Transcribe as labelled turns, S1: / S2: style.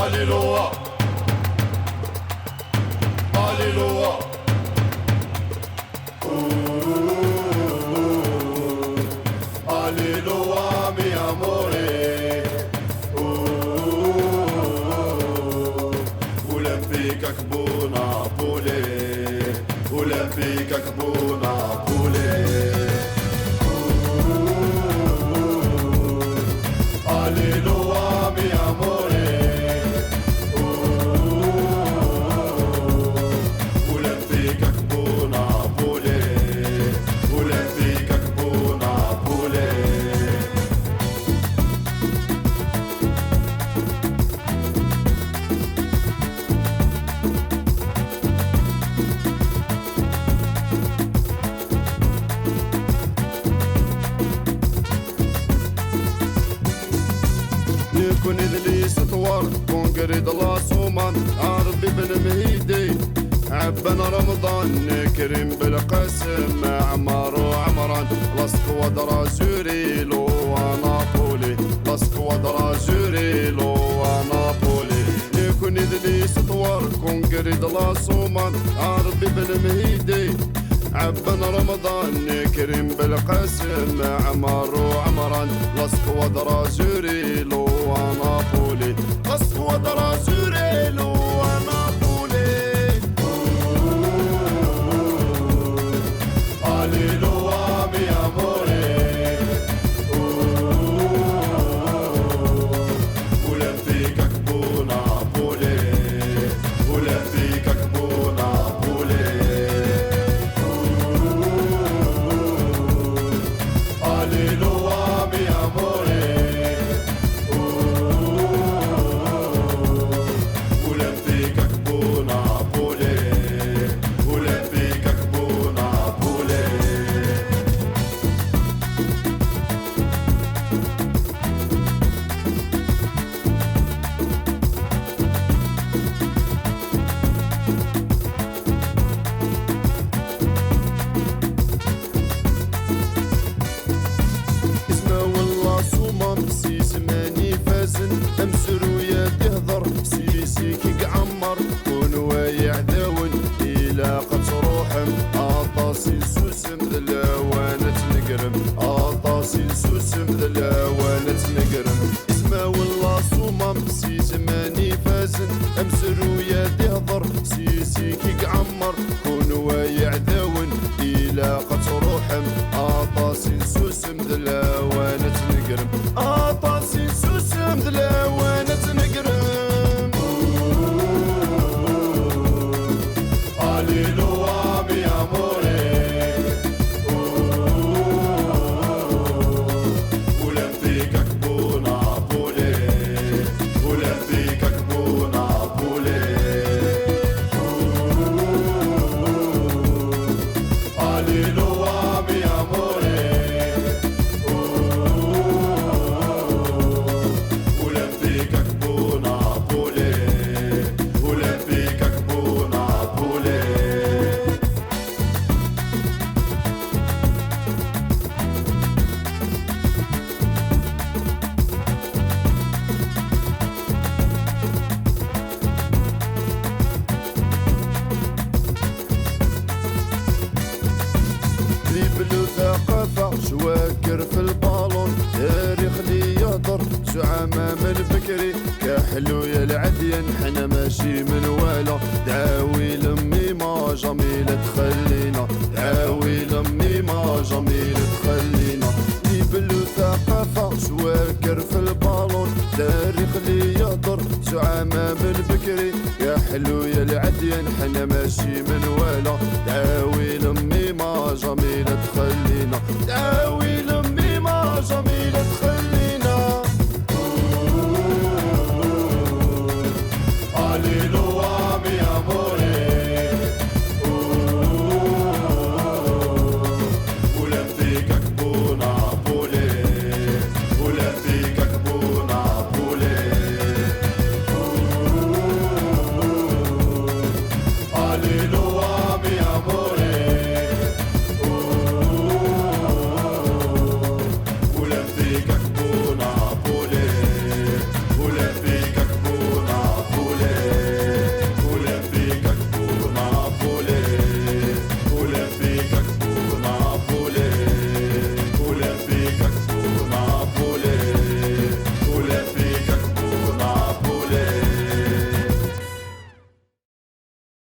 S1: Alléluia, Alléluia. Alléluia, mi amore. Olympique كبو نابولي. Olympique كبو نابولي. Alléluia, mi amore. Olympique كبو نابولي. Olympique كبو نابولي. يكون إذلي ستوار كون قريد الله صومان عربي بن مهيدي عبنا رمضان كريم بالقاسم عمار وعمران لاسك ودرا زوريلو ونابولي لاسك ودرا زوريلو ونابولي يكون إذلي ستوار كون قريد الله صومان عربي بن مهيدي عبنا رمضان كريم بالقاسم عمار وعمران لاسك ودرا زوريلو ونابولي لاسك ودرا زوريلو ونابولي. Alléluia, mi amore. Olympique كبو نابولي. Olympique كبو نابولي. Alléluia, mi amore. Olympique كبو نابولي. Olympique كبو نابولي. اسمه والله صومام سيس ماني فازن امسرو يا تهضر سيسي كي عمر كون وايع ذاون الى قد روحم اطاسي سوسم ذلاوانة نقرم اطاسي سوسم ذلاوانة نقرم اسمه والله صومام سيس ماني فازن امسرو يا تهضر سيسي كي عمر كون وايع ذاون الى قد روحم اطاسي سوسم ذلاوانة نقرم اطاسي سوسم ذلاوانة نقرم. Alléluia, mi amore. Olympique كبو نابولي. Olympique كبو نابولي. Alléluia, mi amore. Olympique كبو نابولي. Olympique كبو نابولي. له ثقافة شواكر في البالون تاريخ لي يهضر زعما من بكري كحلو يا العديان حنا ماشي من والا دعاوي لمي ما جميلة تخلينا دعاوي لمي ما جميلة تخلينا له ثقافة شواكر في البالون تاريخ لي يهضر زعما من بكري يا حلو يا العديان حنا ماشي من والا دعاوي لمي ما جميلة تخلينا دعاوي لمي ما جميلة تخلينا. Alléluia, mi amore. Olympique كبو نابولي. Olympique كبو نابولي. Alléluia.